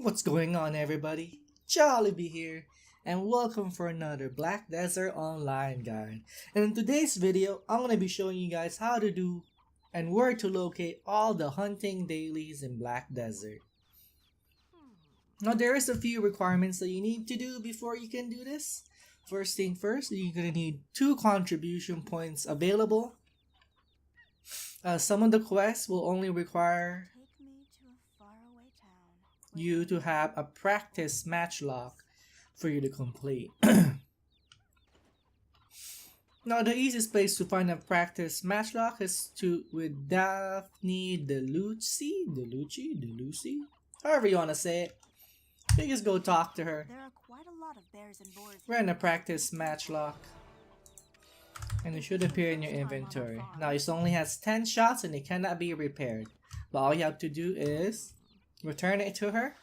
What's going on, everybody? JolliB here, and welcome for another Black Desert Online guide. And in today's video, I'm going to be showing you guys how to do and where to locate all the hunting dailies in Black Desert. Now, there is a few requirements that you need to do before you can do this. First thing first, you're going to need 2 contribution points available. Some of the quests will only require you to have a practice match lock for you to complete. Now, the easiest place to find a practice match lock is with Daphne Deluci, however you want to say it. You just go talk to her. There are quite a lot of bears and boars. We're in a practice match lock, and it should appear in your inventory. Now, it only has 10 shots and it cannot be repaired, but all you have to do is return it to her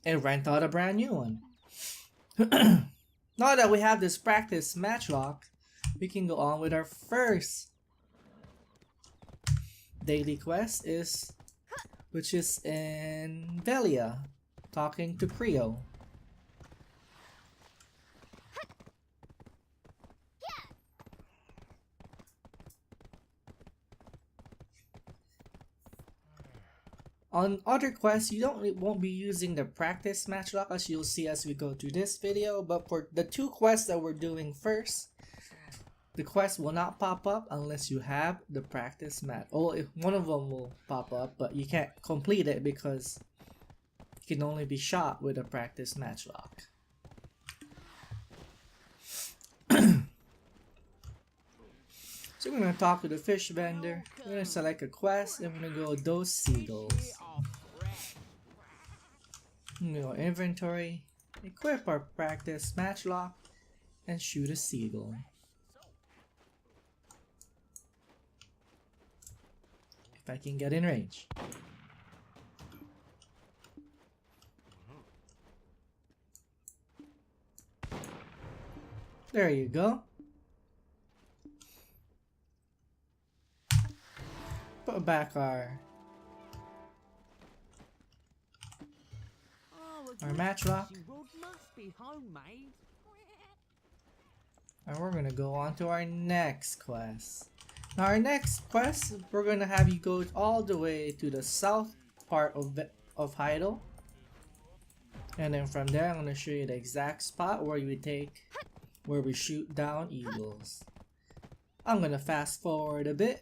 and rent out a brand new one. Now that we have this practice match lock, we can go on with our first daily quest, which is in Velia, talking to Creo. On other quests, you won't be using the practice match lock, as you'll see as we go through this video, but for the 2 quests that we're doing first, the quest will not pop up unless you have the practice match. Or if one of them will pop up, but you can't complete it because it can only be shot with a practice match lock. So we're going to talk to the fish vendor, we're going to select a quest, and we're going to go those seagulls. I'm going to go inventory, equip our practice match lock, and shoot a seagull. If I can get in range. There you go. Put back our match lock, and we're gonna go on to our next quest. Now, our next quest, we're gonna have you go all the way to the south part of Heidel, and then from there I'm gonna show you the exact spot where we shoot down eagles. I'm gonna fast forward a bit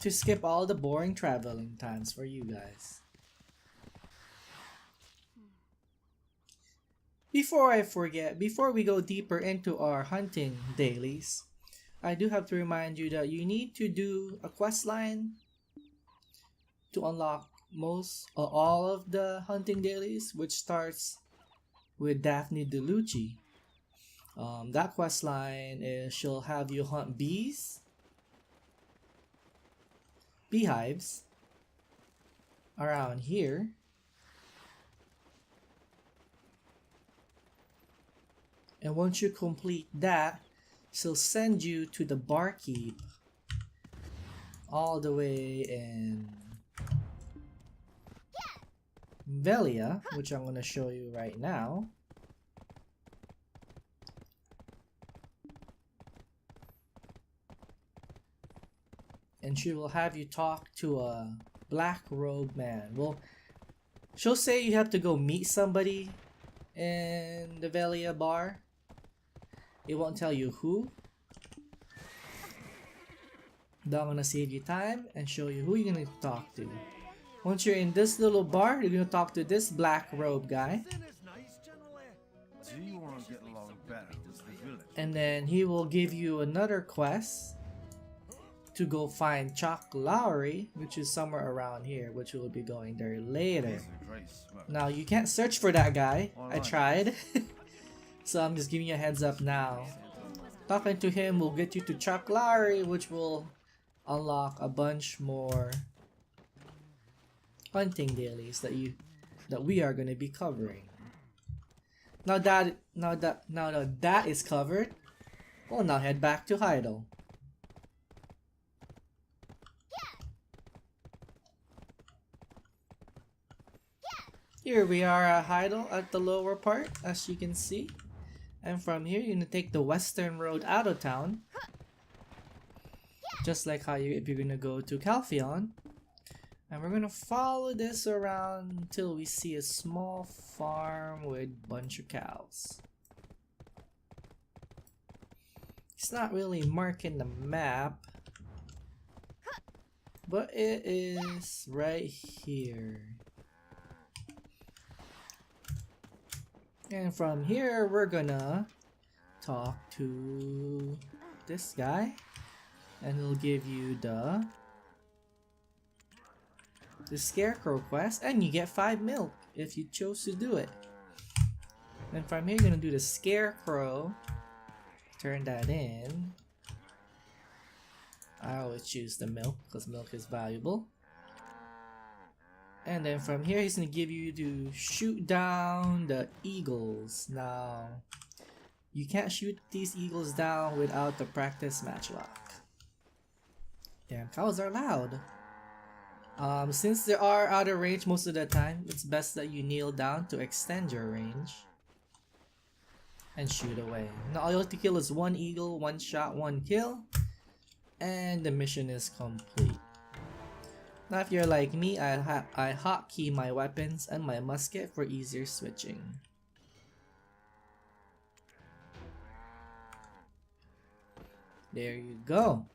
to skip all the boring traveling times for you guys. Before I forget, before we go deeper into our hunting dailies, I do have to remind you that you need to do a quest line to unlock all of the hunting dailies, which starts with Daphne Deluci. That quest line is she'll have you hunt beehives around here, and once you complete that, she'll send you to the barkeep all the way in Velia, which I'm going to show you right now. And she will have you talk to a black robe man. Well, she'll say you have to go meet somebody in the Velia bar. It won't tell you who. But I'm gonna save you time and show you who you're gonna talk to. Once you're in this little bar, you're gonna talk to this black robe guy. And then he will give you another quest to go find Chuck Lowry, which is somewhere around here, which we'll be going there later. Now, you can't search for that guy. I tried. So I'm just giving you a heads up now. Talking to him will get you to Chuck Lowry, which will unlock a bunch more hunting dailies that we are going to be covering. Now that is covered, we'll now head back to Heidel. Here we are at Heidel at the lower part, as you can see. And from here, you're gonna take the western road out of town. Just like how if you're gonna go to Calpheon. And we're gonna follow this around until we see a small farm with a bunch of cows. It's not really marking the map, but it is right here. And from here, we're gonna talk to this guy, and he'll give you the scarecrow quest, and you get 5 milk if you chose to do it. And from here, you're gonna do the scarecrow. Turn that in. I always choose the milk because milk is valuable. And then from here, he's gonna give you to shoot down the eagles. Now, you can't shoot these eagles down without the practice matchlock. Damn, cows are loud. Since they are out of range most of the time, it's best that you kneel down to extend your range and shoot away. Now all you have to kill is 1 eagle, 1 shot, 1 kill, and the mission is complete. Now if you're like me, I hotkey my weapons and my musket for easier switching. There you go.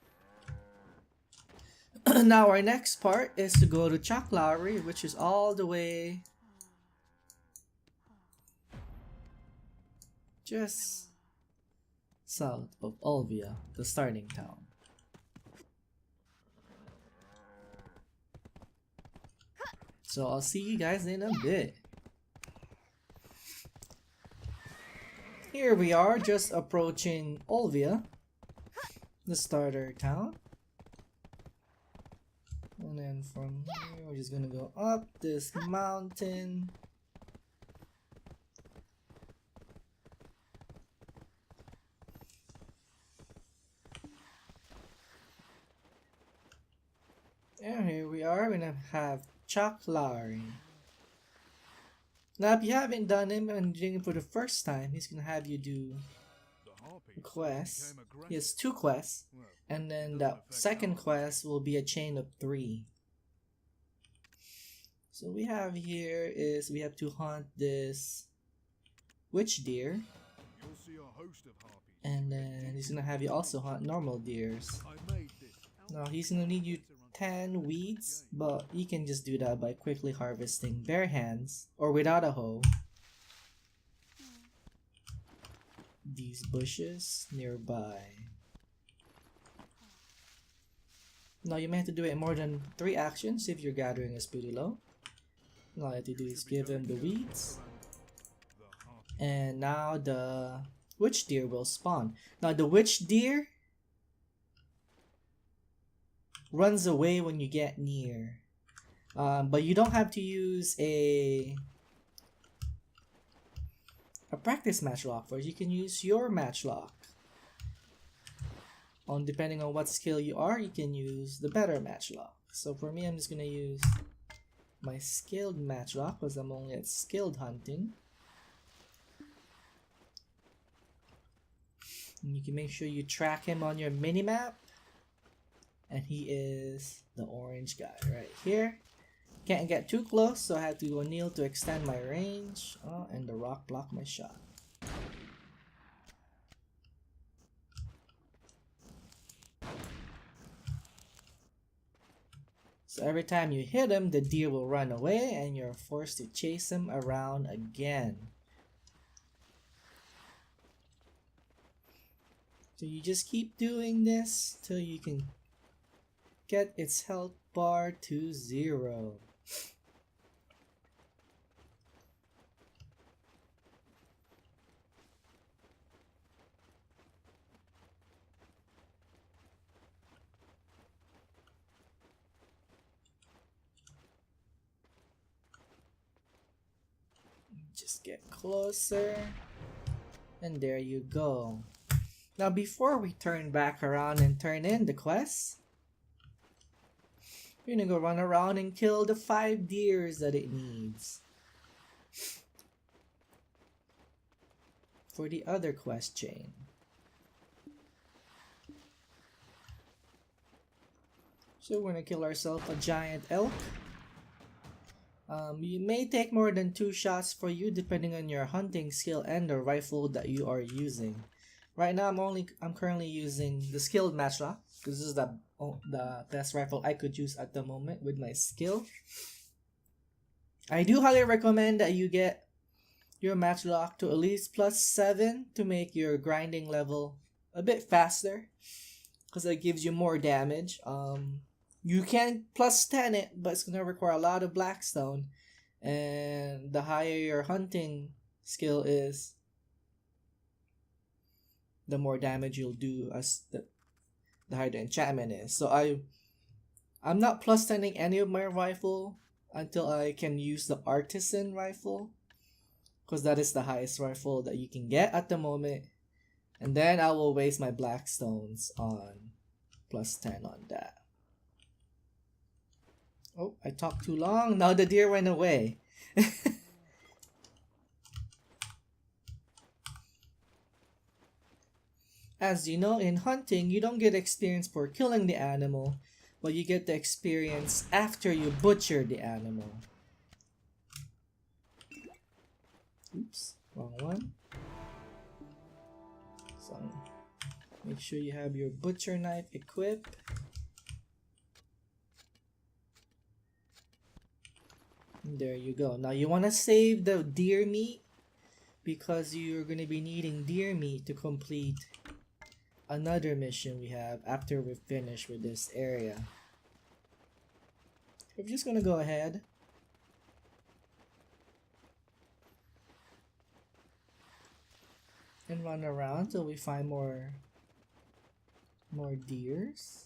Now our next part is to go to Chalk Lowry, which is all the way just south of Olvia, the starting town. So I'll see you guys in a bit. Here we are, just approaching Olvia, the starter town. And then from here, we're just gonna go up this mountain. And here we are, we're gonna have Chalk Lowry. Now if you haven't done him and doing it for the first time, he's gonna have you do quests. He has 2 quests, and then the second quest will be a chain of 3. So we have here is we have to hunt this witch deer, and then he's gonna have you also hunt normal deers. Now he's gonna need you 10 weeds, but you can just do that by quickly harvesting bare hands or without a hoe these bushes nearby. Now you may have to do it more than 3 actions if your gathering is pretty low. All you have to do is give him the weeds, and now the witch deer will spawn. Now the witch deer runs away when you get near, but you don't have to use a practice matchlock for it. You can use your matchlock. Depending on what skill you are, you can use the better matchlock. So for me, I'm just gonna use my skilled matchlock because I'm only at skilled hunting. And you can make sure you track him on your minimap. And he is the orange guy right here. Can't get too close, so I have to go kneel to extend my range. Oh, and the rock blocked my shot. So every time you hit him, the deer will run away and you're forced to chase him around again. So you just keep doing this till you can get its health bar to 0. Just get closer, and there you go. Now before we turn back around and turn in the quest, we're gonna go run around and kill the 5 deers that it needs. for the other quest chain. So we're gonna kill ourselves a giant elk. It may take more than 2 shots for you depending on your hunting skill and the rifle that you are using. Right now I'm currently using the skilled matchlock because this is the best rifle I could use at the moment with my skill. I do highly recommend that you get your matchlock to at least +7 to make your grinding level a bit faster because it gives you more damage. You can +10 it, but it's gonna require a lot of blackstone, and the higher your hunting skill is, the more damage you'll do as the higher the enchantment is. So I'm not +10ing any of my rifle until I can use the artisan rifle, because that is the highest rifle that you can get at the moment, and then I will waste my blackstones on +10 on that. Oh, I talked too long. Now the deer went away. As you know, in hunting, you don't get experience for killing the animal, but you get the experience after you butcher the animal. Oops, wrong one. So, make sure you have your butcher knife equipped. There you go. Now you want to save the deer meat because you're going to be needing deer meat to complete another mission we have after we finish with this area. We're just going to go ahead and run around till we find more deers.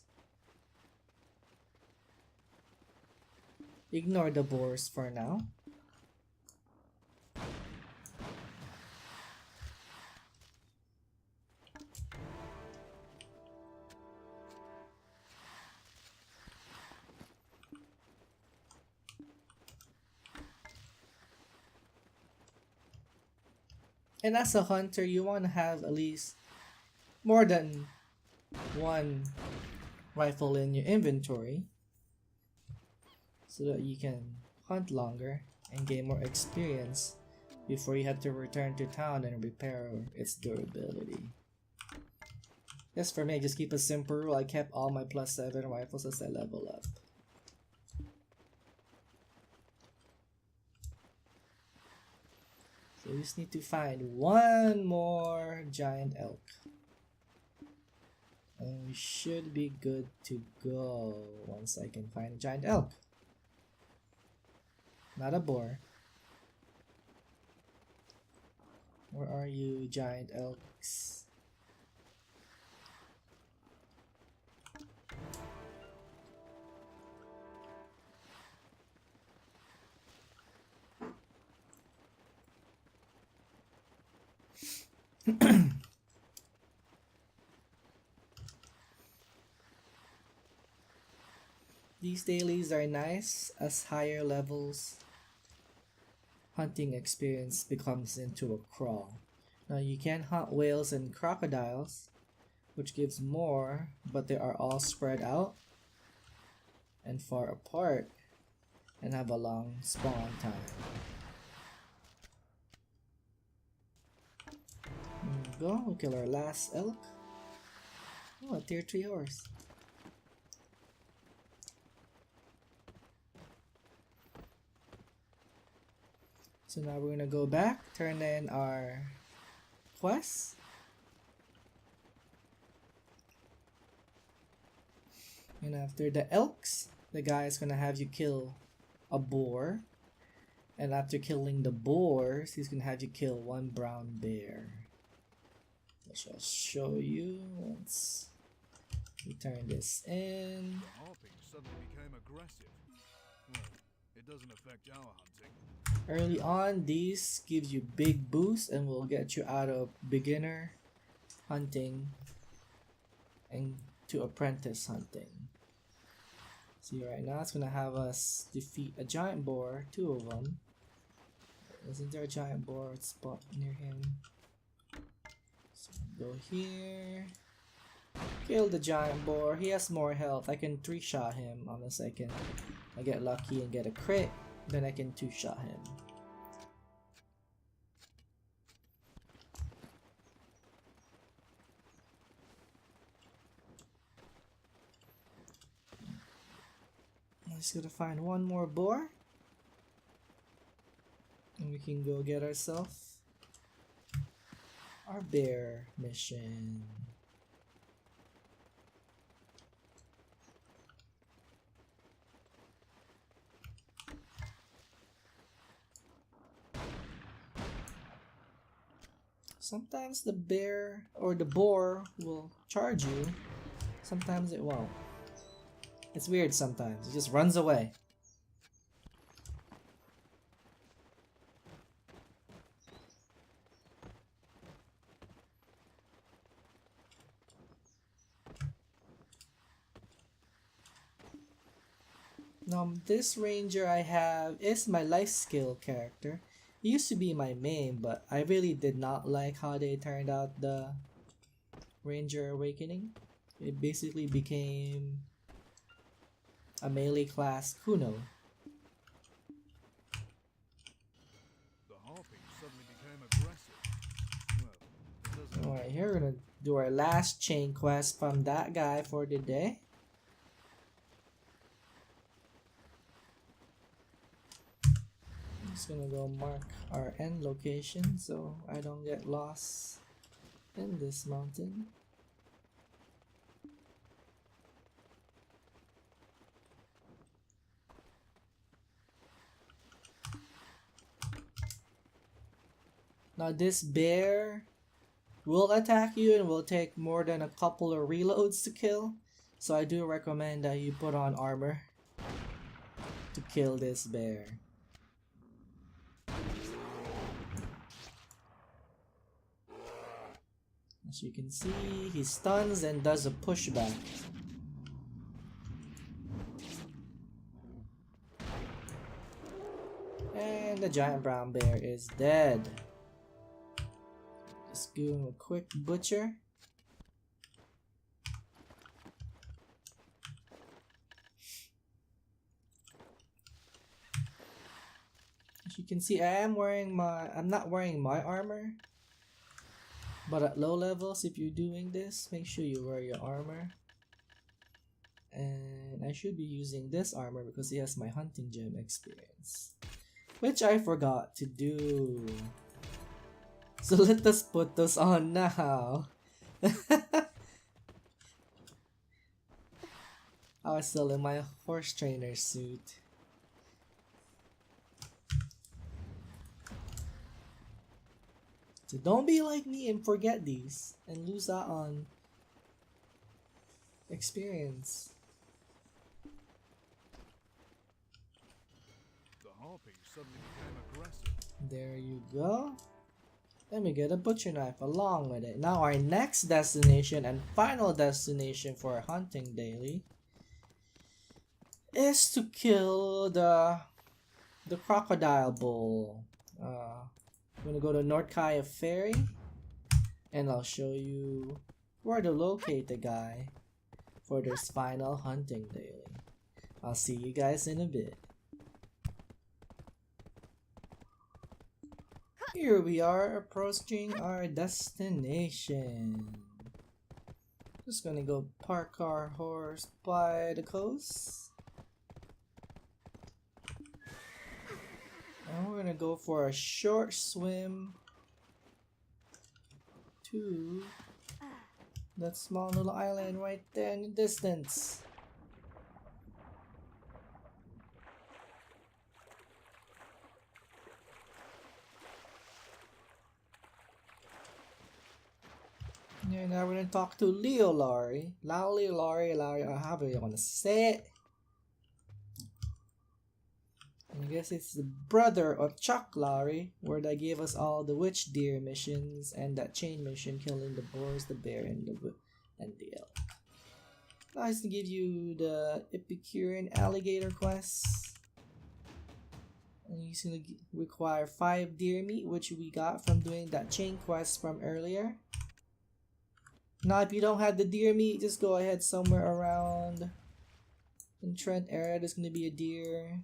Ignore the boars for now. And as a hunter, you want to have at least more than one rifle in your inventory, so that you can hunt longer and gain more experience before you have to return to town and repair its durability. Yes, for me, just keep a simple rule. I kept all my +7 rifles as I level up. So we just need to find one more giant elk, and we should be good to go once I can find a giant elk. Not a boar. Where are you, giant elks? These dailies are nice as higher levels hunting experience becomes into a crawl. Now you can hunt whales and crocodiles, which gives more, but they are all spread out and far apart and have a long spawn time. There we go, we'll kill our last elk. Oh, a tier 3 horse. So now we're gonna go back, turn in our quest. And after the elks, the guy is gonna have you kill a boar. And after killing the boars, he's gonna have you kill one brown bear. I shall show you once we turn this in. The harping suddenly became aggressive. Well, it doesn't affect our hunting. Early on, these gives you big boosts and will get you out of beginner hunting and to apprentice hunting. See, right now it's gonna have us defeat a giant boar, 2 of them. Isn't there a giant boar spot near him? Go here. Kill the giant boar. He has more health. I can 3-shot him unless I get lucky and get a crit. Then I can 2-shot him. I'm just gonna find one more boar. And we can go get ourselves our bear mission. Sometimes the bear or the boar will charge you. Sometimes it won't. It's weird sometimes. It just runs away. Now, this ranger I have is my life skill character. He used to be my main, but I really did not like how they turned out the Ranger Awakening. It basically became a melee class Kuno. The harpy suddenly became aggressive. Well, it doesn't. Alright, here we're gonna do our last chain quest from that guy for the day. Just gonna go mark our end location so I don't get lost in this mountain. Now this bear will attack you and will take more than a couple of reloads to kill, so I do recommend that you put on armor to kill this bear. As you can see, he stuns and does a pushback. And the giant brown bear is dead. Just give him a quick butcher. As you can see, I'm not wearing my armor. But at low levels, if you're doing this, make sure you wear your armor. And I should be using this armor because it has my hunting gem experience, which I forgot to do. So let us put those on now. I was still in my horse trainer suit. So don't be like me and forget these and lose out on experience. The harpy suddenly became aggressive. There you go. Let me get a butcher knife along with it. Now our next destination and final destination for our hunting daily is to kill the crocodile bull. I'm gonna go to North Kaya Ferry and I'll show you where to locate the guy for this final hunting daily. I'll see you guys in a bit. Here we are approaching our destination. Just gonna go park our horse by the coast. And we're gonna go for a short swim to that small little island right there in the distance. Yeah, now we're gonna talk to Leo Laurie, however you wanna say it. I guess it's the brother of Chuck Lowry, where they gave us all the witch deer missions and that chain mission killing the boars, the bear, and the elk. Nice to give you the Epicurean alligator quest. And he's gonna require 5 deer meat, which we got from doing that chain quest from earlier. Now, if you don't have the deer meat, just go ahead somewhere around in Trent area. There's gonna be a deer.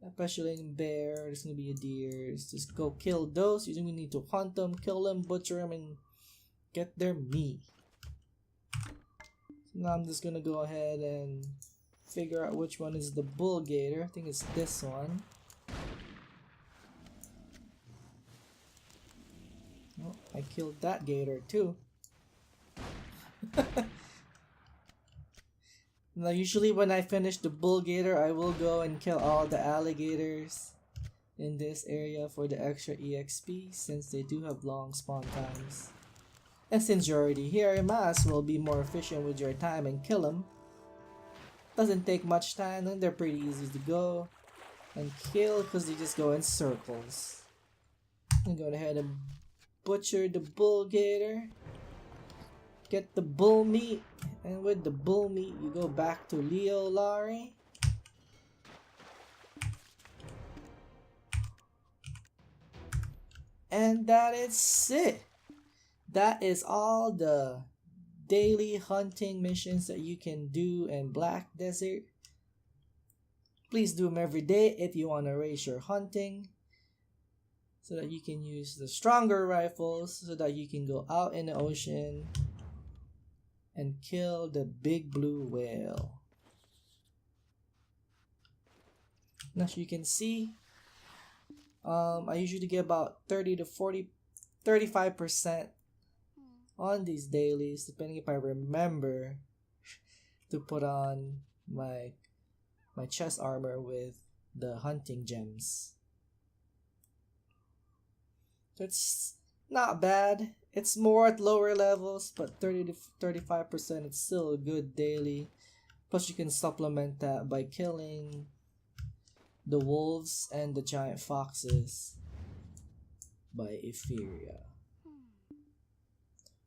Especially in bear, there's gonna be a deer. Just go kill those. You don't need to hunt them, kill them, butcher them, and get their meat. So now I'm just gonna go ahead and figure out which one is the bull gator. I think it's this one. Oh, I killed that gator too. Now usually when I finish the bull gator, I will go and kill all the alligators in this area for the extra EXP, since they do have long spawn times. And since you're already here, you might as well be more efficient with your time and kill them. Doesn't take much time, and they're pretty easy to go and kill because they just go in circles. I'm going ahead and butcher the bull gator. Get the bull meat, and with the bull meat you go back to Leo Larry. And that is it. That is all the daily hunting missions that you can do in Black Desert. Please do them every day if you want to raise your hunting, so that you can use the stronger rifles, so that you can go out in the ocean and kill the big blue whale. Now, as you can see, I usually get about 30 to 35% on these dailies, depending if I remember to put on my chest armor with the hunting gems. So it's not bad. It's more at lower levels, but 30 to 35% it's still a good daily. Plus you can supplement that by killing the wolves and the giant foxes by Etheria.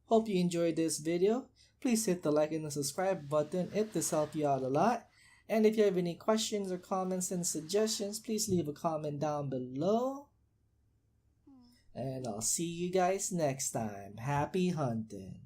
Hope you enjoyed this video. Please hit the like and the subscribe button if this helped you out a lot. And if you have any questions or comments and suggestions, please leave a comment down below. And I'll see you guys next time. Happy hunting.